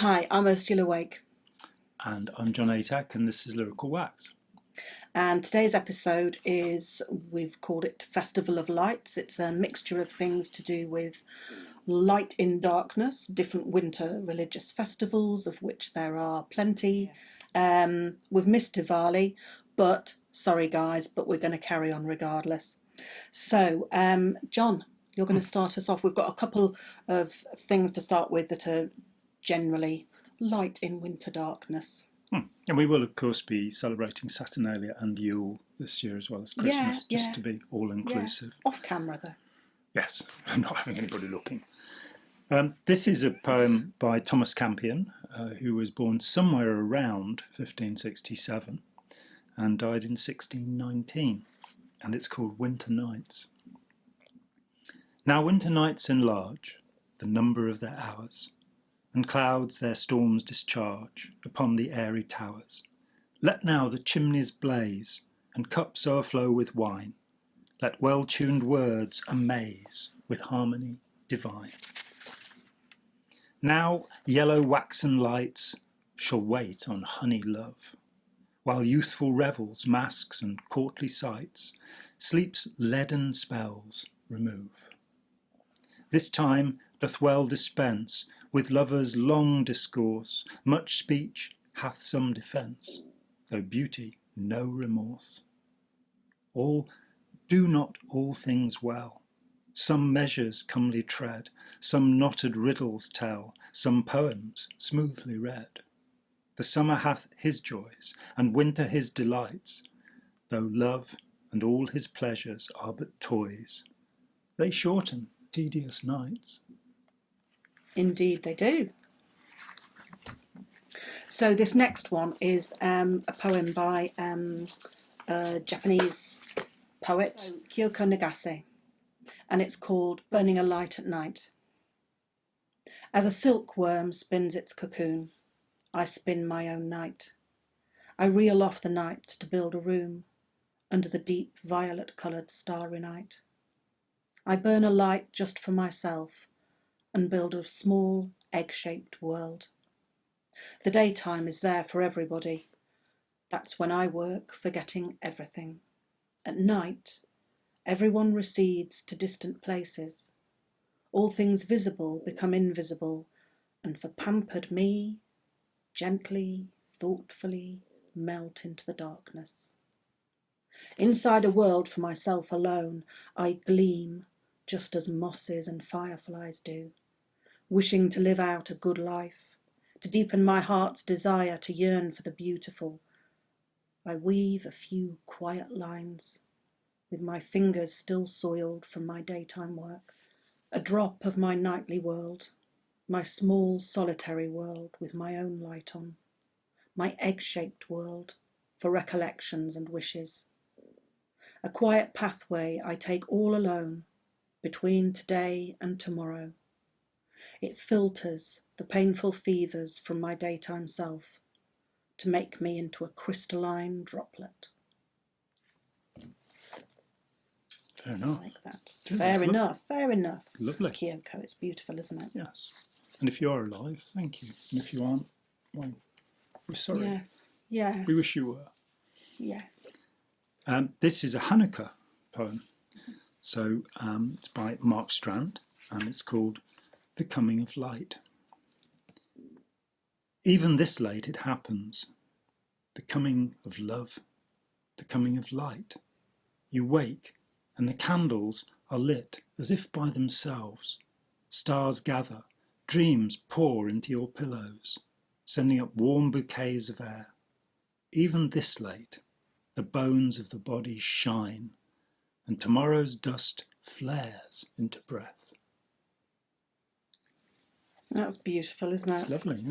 Hi, I'm still awake. And I'm John Atack, and this is Lyrical Wax. And today's episode we've called it Festival of Lights. It's a mixture of things to do with light in darkness, different winter religious festivals, of which there are plenty. We've missed Diwali, but sorry guys, but we're going to carry on regardless. So, John, you're going to start us off. We've got a couple of things to start with that are generally light in winter darkness. And we will, of course, be celebrating Saturnalia and Yule this year as well as Christmas, just to be all-inclusive. Yeah. Off camera, though. Yes, not having anybody looking. This is a poem by Thomas Campian, who was born somewhere around 1567 and died in 1619, and it's called Winter Nights. Now winter nights enlarge the number of their hours, and clouds their storms discharge upon the airy towers. Let now the chimneys blaze, and cups o'erflow with wine. Let well-tuned words amaze with harmony divine. Now yellow waxen lights shall wait on honey love, while youthful revels, masks, and courtly sights sleep's leaden spells remove. This time doth well dispense with lovers' long discourse, much speech hath some defence, though beauty no remorse. All do not all things well, some measures comely tread, some knotted riddles tell, some poems smoothly read. The summer hath his joys, and winter his delights, though love and all his pleasures are but toys, they shorten tedious nights. Indeed they do. So this next one is a poem by a Japanese poet, Kiyoko Nagase, and it's called Burning a Light at Night. As a silkworm spins its cocoon, I spin my own night. I reel off the night to build a room under the deep violet-coloured starry night. I burn a light just for myself, and build a small, egg-shaped world. The daytime is there for everybody. That's when I work, forgetting everything. At night, everyone recedes to distant places. All things visible become invisible, and for pampered me, gently, thoughtfully, melt into the darkness. Inside a world for myself alone, I gleam, just as mosses and fireflies do, wishing to live out a good life, to deepen my heart's desire to yearn for the beautiful. I weave a few quiet lines, with my fingers still soiled from my daytime work, a drop of my nightly world, my small solitary world with my own light on, my egg-shaped world for recollections and wishes. A quiet pathway I take all alone, between today and tomorrow. It filters the painful fevers from my daytime self to make me into a crystalline droplet. Fair enough. I like that. Fair enough. Lovely. Kiyoko, it's beautiful, isn't it? Yes. And if you are alive, thank you. And if you aren't, well, we're sorry. Yes. We wish you were. Yes. This is a Hanukkah poem. So it's by Mark Strand, and it's called The Coming of Light. Even this late it happens, the coming of love, the coming of light. You wake, and the candles are lit as if by themselves. Stars gather, dreams pour into your pillows, sending up warm bouquets of air. Even this late, the bones of the body shine, and tomorrow's dust flares into breath. That's beautiful, isn't it? It's lovely,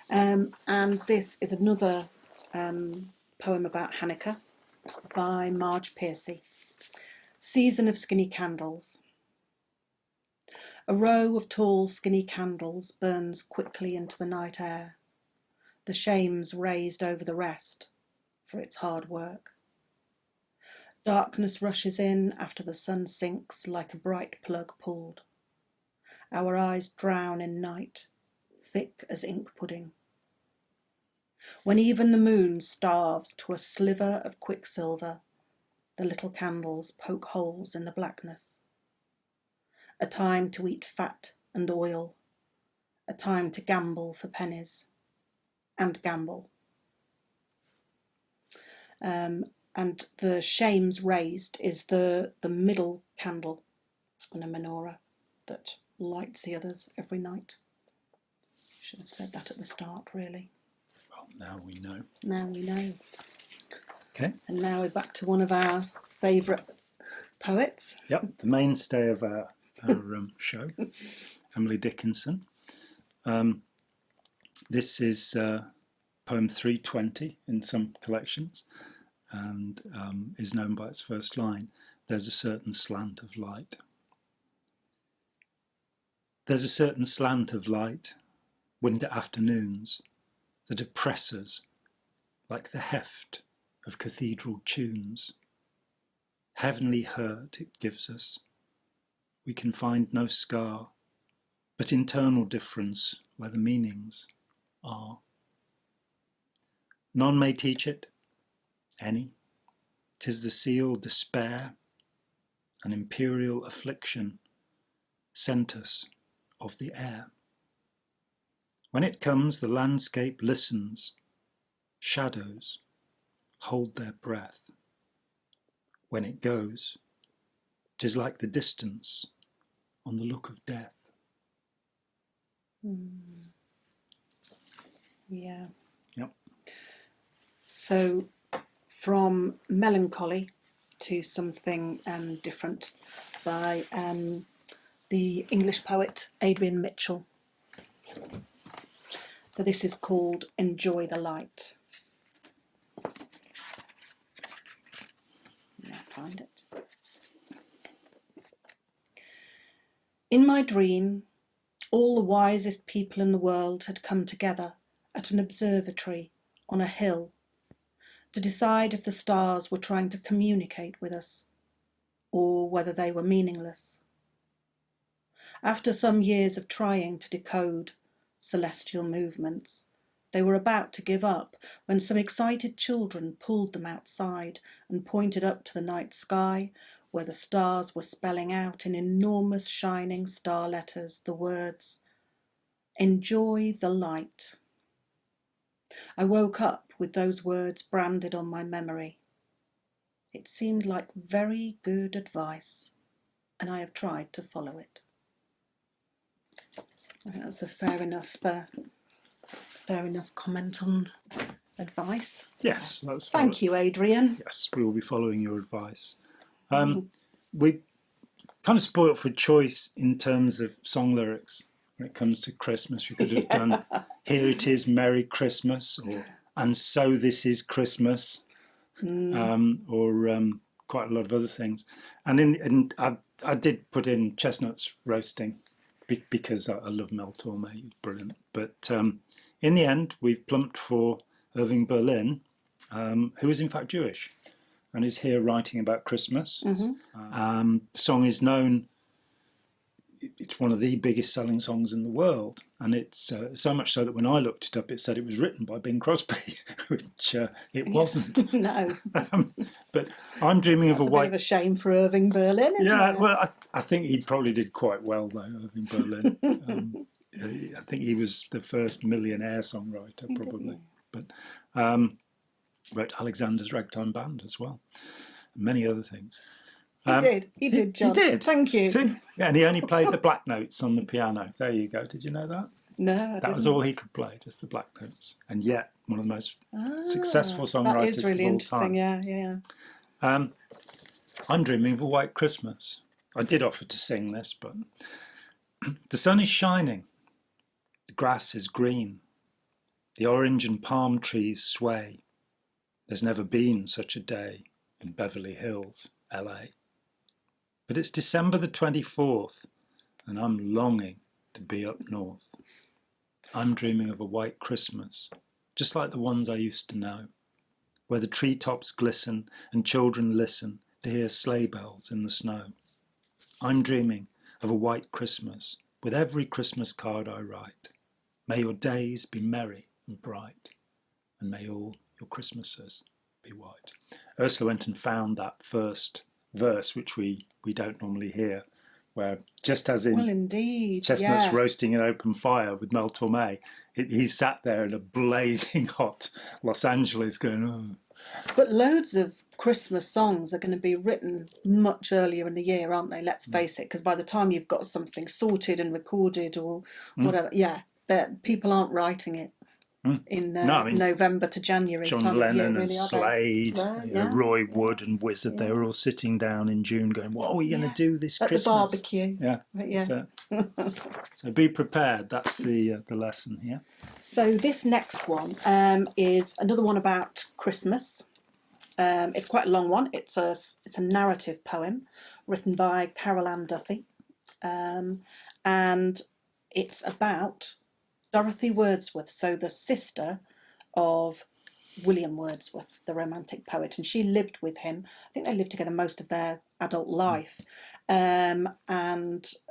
yeah. And this is another poem about Hanukkah by Marge, Piercy. Season of Skinny Candles. A row of tall, skinny candles burns quickly into the night air, the shames raised over the rest for its hard work. Darkness rushes in after the sun sinks like a bright plug pulled. Our eyes drown in night, thick as ink pudding. When even the moon starves to a sliver of quicksilver, the little candles poke holes in the blackness. A time to eat fat and oil, a time to gamble for pennies, and gamble. And the shames raised is the middle candle on a menorah that lights the others every night. Should have said that at the start, really. Well, now we know. Now we know. Okay. And now we're back to one of our favourite poets. Yep, the mainstay of our show, Emily Dickinson. This is poem 320 in some collections, and is known by its first line, "There's a certain slant of light." There's a certain slant of light, winter afternoons, that oppresses like the heft of cathedral tunes. Heavenly hurt it gives us. We can find no scar, but internal difference where the meanings are. None may teach it, any. 'Tis the sealed despair, an imperial affliction, sent us of the air. When it comes, the landscape listens. Shadows hold their breath. When it goes, 'tis like the distance on the look of death. Yeah. Yep. So from melancholy to something different by the English poet Adrian Mitchell. So this is called Enjoy the Light. Now find it. In my dream, all the wisest people in the world had come together at an observatory on a hill to decide if the stars were trying to communicate with us or whether they were meaningless. After some years of trying to decode celestial movements, they were about to give up when some excited children pulled them outside and pointed up to the night sky where the stars were spelling out in enormous shining star letters the words, "Enjoy the light." I woke up with those words branded on my memory. It seemed like very good advice, and I have tried to follow it. I think that's a fair enough comment on advice. Yes, that's Thank you, Adrian. Yes, we will be following your advice. We kind of spoilt for choice in terms of song lyrics when it comes to Christmas. We could have done "Here It Is, Merry Christmas," or "And So This Is Christmas," or quite a lot of other things. And I did put in "Chestnuts Roasting" because I love Mel Torme, he's brilliant. But in the end, we've plumped for Irving Berlin, who is in fact Jewish and is here writing about Christmas. The song is known, it's one of the biggest selling songs in the world, and it's so much so that when I looked it up, it said it was written by Bing Crosby, which it wasn't. No. But I'm dreaming of a white... bit of a shame for Irving Berlin, isn't it? Well, I think he probably did quite well, though, Irving Berlin. I think he was the first millionaire songwriter, probably. But wrote Alexander's Ragtime Band as well, and many other things. He did, John. He did. Thank you. See? Yeah, and he only played the black notes on the piano. There you go. Did you know that? No, that was all he could play, just the black notes. And yet, one of the most successful songwriters that is really of all interesting. time. Yeah. I'm dreaming of a white Christmas. I did offer to sing this, but the sun is shining. The grass is green. The orange and palm trees sway. There's never been such a day in Beverly Hills, LA. But it's December the 24th, and I'm longing to be up north. I'm dreaming of a white Christmas, just like the ones I used to know, where the treetops glisten and children listen to hear sleigh bells in the snow. I'm dreaming of a white Christmas with every Christmas card I write. May your days be merry and bright, and may all your Christmases be white. Ursula went and found that first verse, which we don't normally hear, where just as in Well, indeed, chestnuts yeah. roasting in open fire with Mel Torme, he sat there in a blazing hot Los Angeles going, oh. But loads of Christmas songs are going to be written much earlier in the year, aren't they? Let's face it, because by the time you've got something sorted and recorded or whatever, people aren't writing it in November to January. John time Lennon of year, and really, Slade, Roy Wood and Wizard, Yeah. they were all sitting down in June going, what are we going to do this at Christmas? the barbecue. Yeah. So be prepared. That's the lesson here. So this next one is another one about Christmas. It's quite a long one. It's a narrative poem written by Carol Ann Duffy, and it's about Dorothy Wordsworth, so the sister of William Wordsworth, the Romantic poet, and she lived with him. I think they lived together most of their adult life, and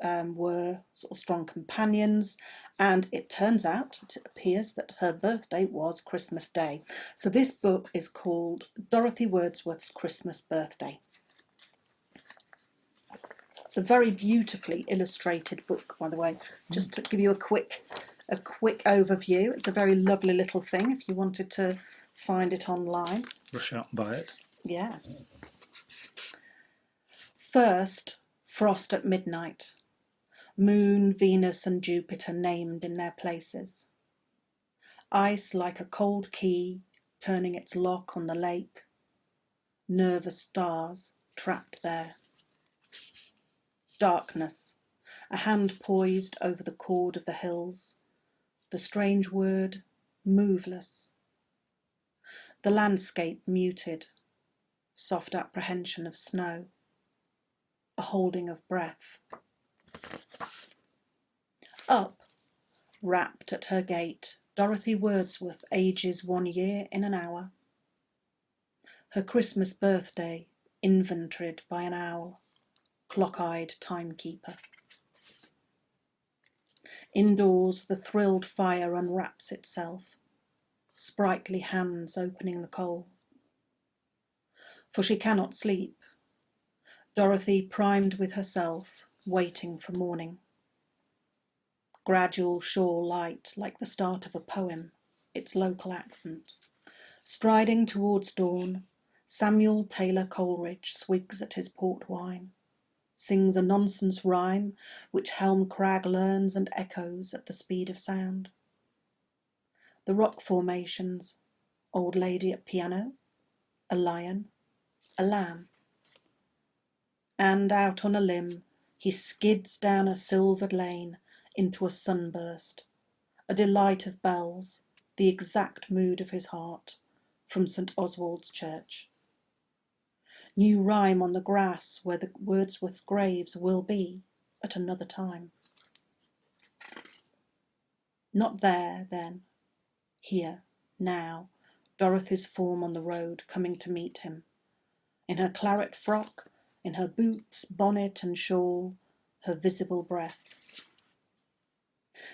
were sort of strong companions. And it turns out, it appears that her birthday was Christmas Day. So this book is called Dorothy Wordsworth's Christmas Birthday. It's a very beautifully illustrated book, by the way. Just to give you a quick overview, it's a very lovely little thing if you wanted to find it online. Rush out and buy it. Yeah. First, frost at midnight. Moon, Venus and Jupiter named in their places. Ice like a cold key turning its lock on the lake. Nervous stars trapped there. Darkness, a hand poised over the chord of the hills. The strange word, moveless. The landscape muted. Soft apprehension of snow. A holding of breath. Up, wrapped at her gate, Dorothy Wordsworth ages 1 year in an hour. Her Christmas birthday inventoried by an owl, clock-eyed timekeeper. Indoors the thrilled fire unwraps itself, sprightly hands opening the coal. For she cannot sleep. Dorothy primed with herself, waiting for morning. Gradual shore light like the start of a poem, its local accent. Striding towards dawn, Samuel Taylor Coleridge swigs at his port wine, sings a nonsense rhyme which Helm Crag learns and echoes at the speed of sound. The rock formations, old lady at piano, a lion, a lamb. And out on a limb he skids down a silvered lane into a sunburst, a delight of bells, the exact mood of his heart, from St. Oswald's Church. New rhyme on the grass where the Wordsworth's graves will be at another time. Not there, then. Here, now, Dorothy's form on the road coming to meet him. In her claret frock, in her boots, bonnet and shawl, her visible breath.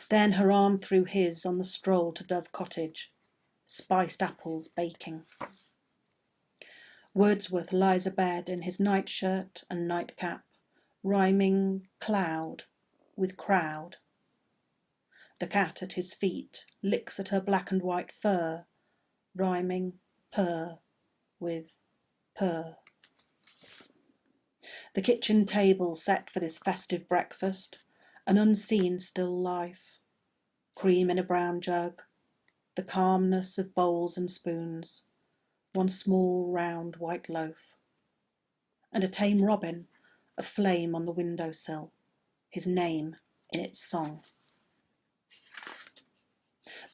Then her arm through his on the stroll to Dove Cottage, spiced apples baking. Wordsworth lies abed in his nightshirt and nightcap, rhyming cloud with crowd. The cat at his feet licks at her black and white fur, rhyming purr with purr. The kitchen table set for this festive breakfast, an unseen still life. Cream in a brown jug, the calmness of bowls and spoons, one small round white loaf, and a tame robin, a flame on the windowsill, his name in its song.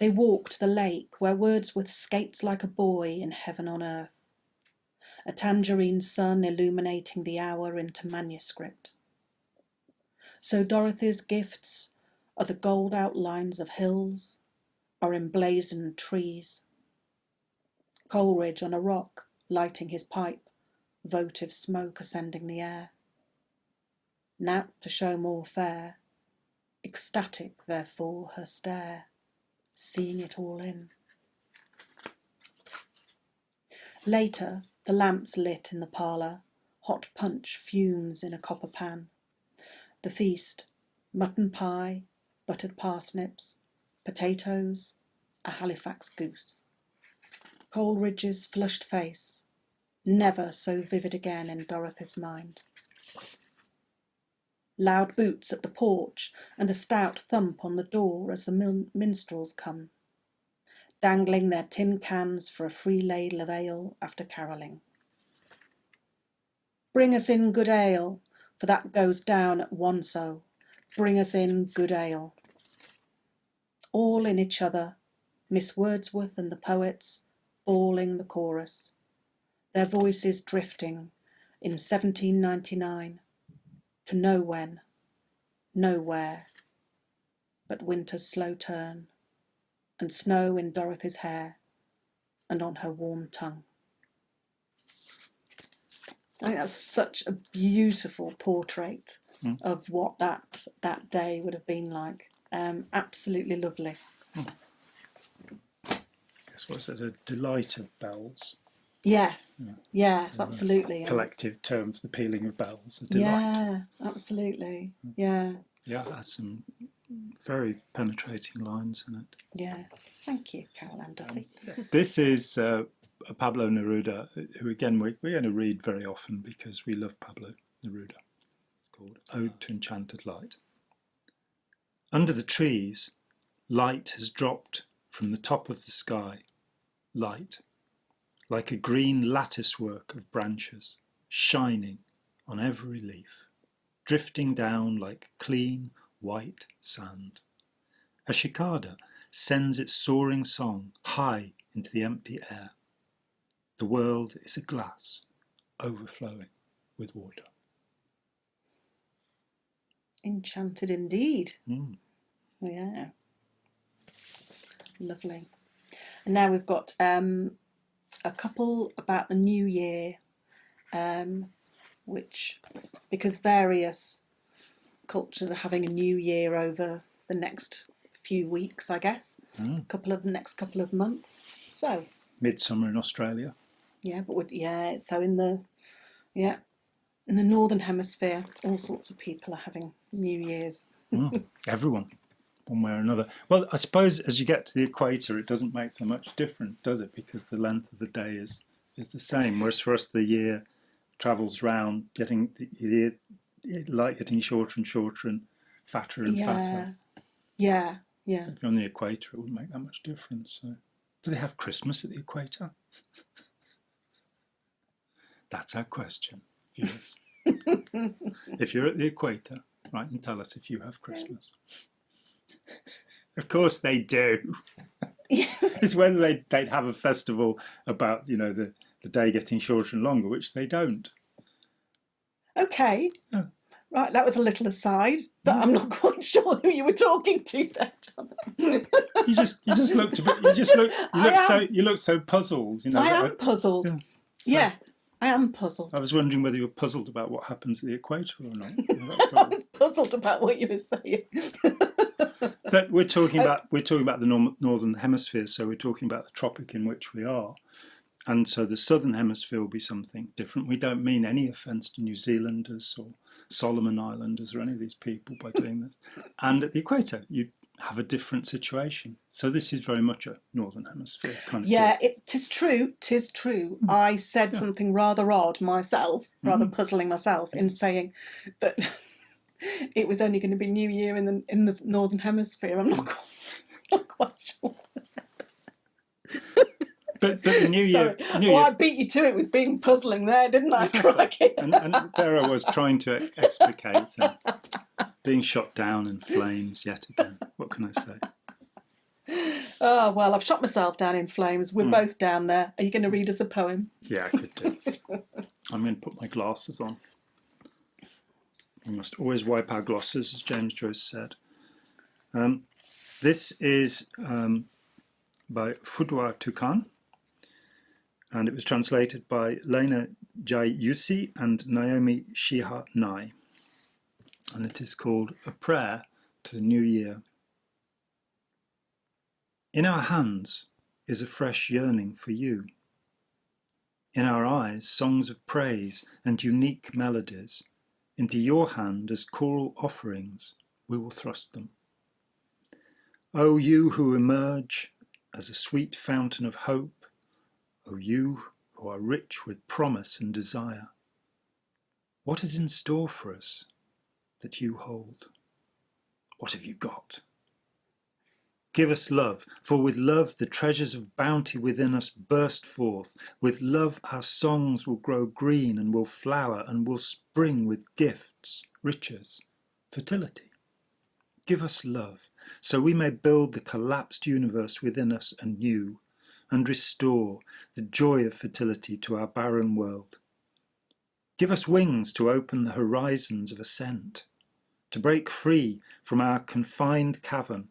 They walk to the lake where Wordsworth skates like a boy in heaven on earth, a tangerine sun illuminating the hour into manuscript. So Dorothy's gifts are the gold outlines of hills, are emblazoned trees. Coleridge on a rock, lighting his pipe, votive smoke ascending the air. Now to show more fair, ecstatic therefore her stare, seeing it all in. Later, the lamps lit in the parlour, hot punch fumes in a copper pan. The feast, mutton pie, buttered parsnips, potatoes, a Halifax goose. Coleridge's flushed face, never so vivid again in Dorothy's mind. Loud boots at the porch and a stout thump on the door as the minstrels come, dangling their tin cans for a free ladle of ale after carolling. Bring us in good ale, for that goes down at one so. Bring us in good ale. All in each other, Miss Wordsworth and the poets, bawling the chorus, their voices drifting in 1799 to know when, nowhere, but winter's slow turn, and snow in Dorothy's hair and on her warm tongue. I think that's such a beautiful portrait of what that day would have been like. Absolutely lovely. Guess was it a delight of bells? Yes, Yeah. yes, So absolutely. Collective term for the pealing of bells. A delight. Yeah, absolutely. Yeah. Yeah, that's some very penetrating lines in it. Yeah. Thank you, Caroline Duffy. This is Pablo Neruda, who again we're going to read very often because we love Pablo Neruda. It's called Ode to Enchanted Light. Under the trees, light has dropped from the top of the sky. Light, like a green lattice work of branches, shining on every leaf, drifting down like clean white sand. A cicada sends its soaring song high into the empty air. The world is a glass overflowing with water. Enchanted indeed. Mm. Yeah. Lovely. And now we've got a couple about the new year, which, because various cultures are having a new year over the next few weeks, I guess, next couple of months. So Midsummer in Australia. Yeah, so in the northern hemisphere, all sorts of people are having New Year's. Everyone, one way or another. Well, I suppose as you get to the equator, it doesn't make so much difference, does it? Because the length of the day is the same. Whereas for us, the year travels round, getting light getting shorter and shorter and fatter and fatter. Yeah. If you're on the equator, it wouldn't make that much difference. So, do they have Christmas at the equator? That's our question, viewers. If you're at the equator, write and tell us if you have Christmas. Of course they do. It's whether they'd have a festival about, the day getting shorter and longer, which they don't. Okay. Oh. Right, that was a little aside, but I'm not quite sure who you were talking to there, John. You just looked a bit. You look so puzzled. I am puzzled. Yeah. I am puzzled. I was wondering whether you were puzzled about what happens at the equator or not. I was puzzled about what you were saying. But we're talking about the northern hemisphere, so we're talking about the tropic in which we are, and so the southern hemisphere will be something different. We don't mean any offence to New Zealanders or Solomon Islanders or any of these people by doing this. And at the equator, you have a different situation. So this is very much a northern hemisphere kind of thing. Tis true. I said something rather odd myself, rather puzzling myself, in saying that it was only going to be New Year in the northern hemisphere. I'm not quite sure what I said. But the New Year... I beat you to it with being puzzling there, didn't I? Exactly. and there I was trying to explicate and being shot down in flames yet again. What can I say? Oh, well, I've shot myself down in flames. We're both down there. Are you going to read us a poem? Yeah, I could do. I'm going to put my glasses on. We must always wipe our glosses, as James Joyce said. This is by Fudwa Turqan, and it was translated by Lena Jai-Yusi and Naomi Shiha Nai, and it is called A Prayer to the New Year. In our hands is a fresh yearning for you. In our eyes, songs of praise and unique melodies. Into your hand as choral offerings, we will thrust them. O you who emerge as a sweet fountain of hope, O you who are rich with promise and desire, what is in store for us that you hold? What have you got? Give us love, for with love the treasures of bounty within us burst forth. With love our songs will grow green and will flower and will spring with gifts, riches, fertility. Give us love, so we may build the collapsed universe within us anew and restore the joy of fertility to our barren world. Give us wings to open the horizons of ascent, to break free from our confined cavern,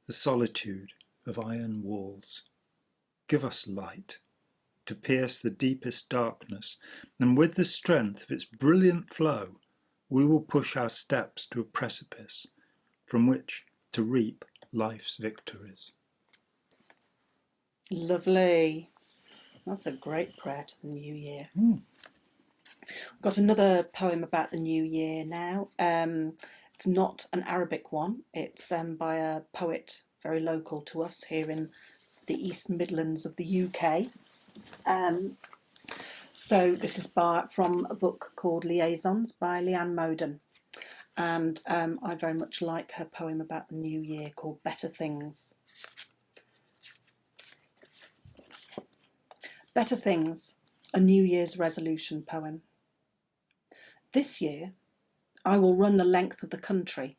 the solitude of iron walls. Give us light to pierce the deepest darkness, and with the strength of its brilliant flow, we will push our steps to a precipice from which to reap life's victories. Lovely. That's a great prayer to the new year. I've got another poem about the new year now. It's not an Arabic one. It's by a poet very local to us here in the East Midlands of the UK. So this is from a book called Liaisons by Leanne Moden. And I very much like her poem about the new year called Better Things. Better Things, a New Year's resolution poem. This year, I will run the length of the country.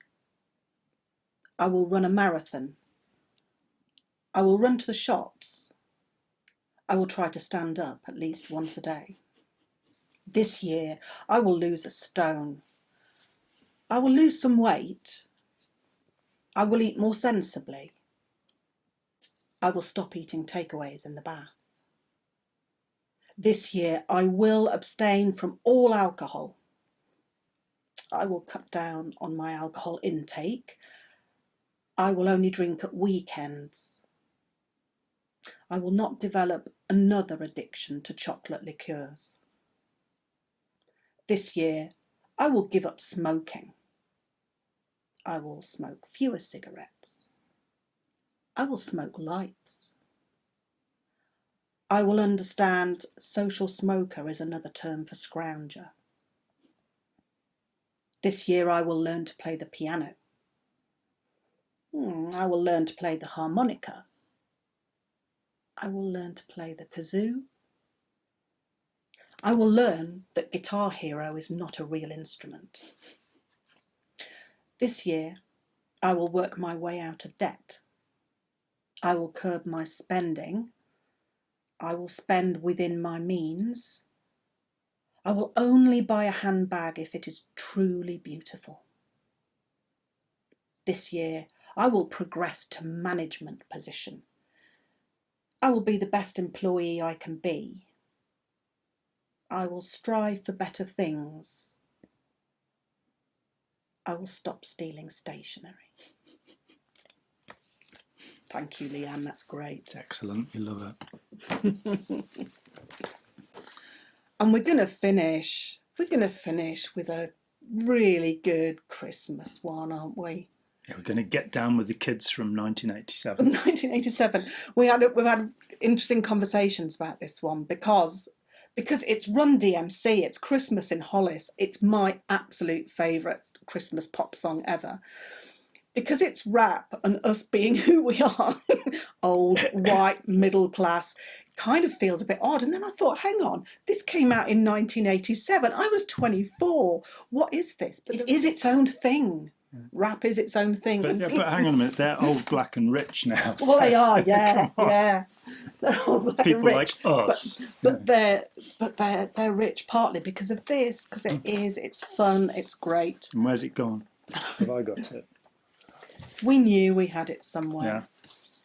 I will run a marathon. I will run to the shops. I will try to stand up at least once a day. This year, I will lose a stone. I will lose some weight. I will eat more sensibly. I will stop eating takeaways in the bath. This year, I will abstain from all alcohol. I will cut down on my alcohol intake. I will only drink at weekends. I will not develop another addiction to chocolate liqueurs. This year, I will give up smoking. I will smoke fewer cigarettes. I will smoke lights. I will understand social smoker is another term for scrounger. This year I will learn to play the piano. I will learn to play the harmonica. I will learn to play the kazoo. I will learn that Guitar Hero is not a real instrument. This year I will work my way out of debt. I will curb my spending. I will spend within my means. I will only buy a handbag if it is truly beautiful. This year, I will progress to management position. I will be the best employee I can be. I will strive for better things. I will stop stealing stationery. Thank you, Leanne, that's great. Excellent, we love it. And we're going to finish with a really good Christmas one, aren't we? Yeah, we're going to get down with the kids from 1987. 1987. We've had interesting conversations about this one because it's Run DMC, it's Christmas in Hollis. It's my absolute favourite Christmas pop song ever. Because it's rap and us being who we are, old, white, middle class, kind of feels a bit odd. And then I thought, hang on, this came out in 1987. I was 24. What is this? But it is its own thing. Yeah. Rap is its own thing. But hang on a minute, they're old, black and rich now. Well, they are, yeah, yeah. They're old, black People and rich. like us. But they're rich partly because of this, because it's fun, it's great. And where's it gone? Have I got it? We knew we had it somewhere. Yeah.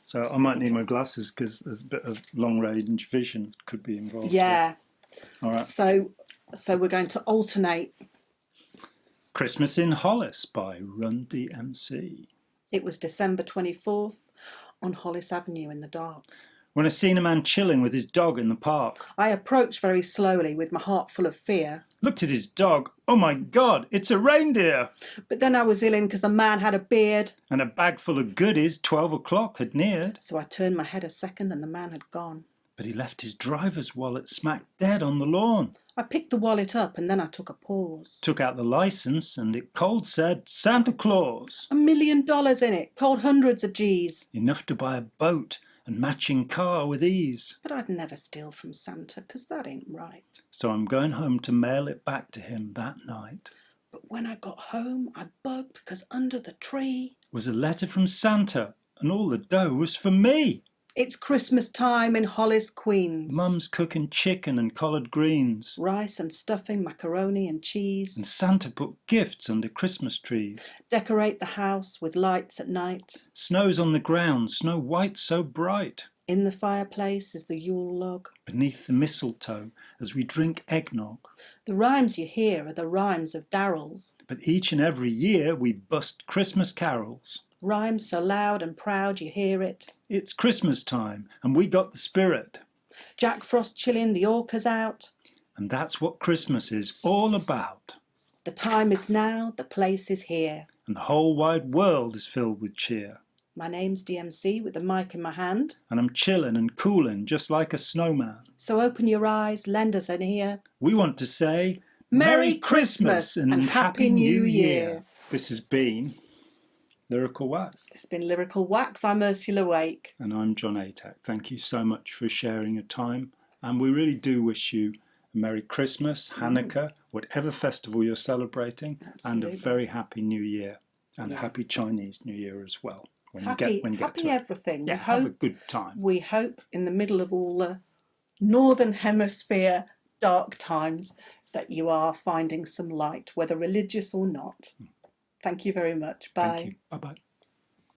So I might need my glasses because there's a bit of long range vision could be involved. Yeah. All right. So we're going to alternate. Christmas in Hollis by Run DMC. It was December 24th on Hollis Avenue in the dark. When I seen a man chilling with his dog in the park. I approached very slowly with my heart full of fear. Looked at his dog. Oh my God, it's a reindeer! But then I was ill because the man had a beard. And a bag full of goodies, 12 o'clock had neared. So I turned my head a second and the man had gone. But he left his driver's wallet smack dead on the lawn. I picked the wallet up and then I took a pause. Took out the licence and it cold said Santa Claus. $1 million in it, cold hundreds of G's. Enough to buy a boat and matching car with ease. But I'd never steal from Santa, 'cause that ain't right. So I'm going home to mail it back to him that night. But when I got home, I bugged 'cause under the tree Was a letter from Santa, and all the dough was for me. it's Christmas time in Hollis, Queens. Mum's cooking chicken and collard greens. Rice and stuffing, macaroni and cheese. And Santa put gifts under Christmas trees. Decorate the house with lights at night. Snow's on the ground, snow white so bright. In the fireplace is the Yule log. Beneath the mistletoe as we drink eggnog. The rhymes you hear are the rhymes of Darrell's. But each and every year we bust Christmas carols. Rhymes so loud and proud you hear it. It's Christmas time and we got the spirit. Jack Frost chilling, the orcas out. And that's what Christmas is all about. The time is now, the place is here. And the whole wide world is filled with cheer. My name's DMC with the mic in my hand. And I'm chilling and cooling just like a snowman. So open your eyes, lend us an ear. We want to say Merry Christmas and Happy New Year. This has been Lyrical Wax. It's been Lyrical Wax. I'm Ursula Wake. And I'm John Atack. Thank you so much for sharing your time. And we really do wish you a Merry Christmas, Hanukkah, whatever festival you're celebrating, Absolutely. and a very Happy New Year. And a Happy Chinese New Year as well. When you Happy get to it. everything. Yeah, have a good time. We hope in the middle of all the Northern Hemisphere dark times that you are finding some light, whether religious or not. Thank you very much. Bye. Thank you. Bye-bye.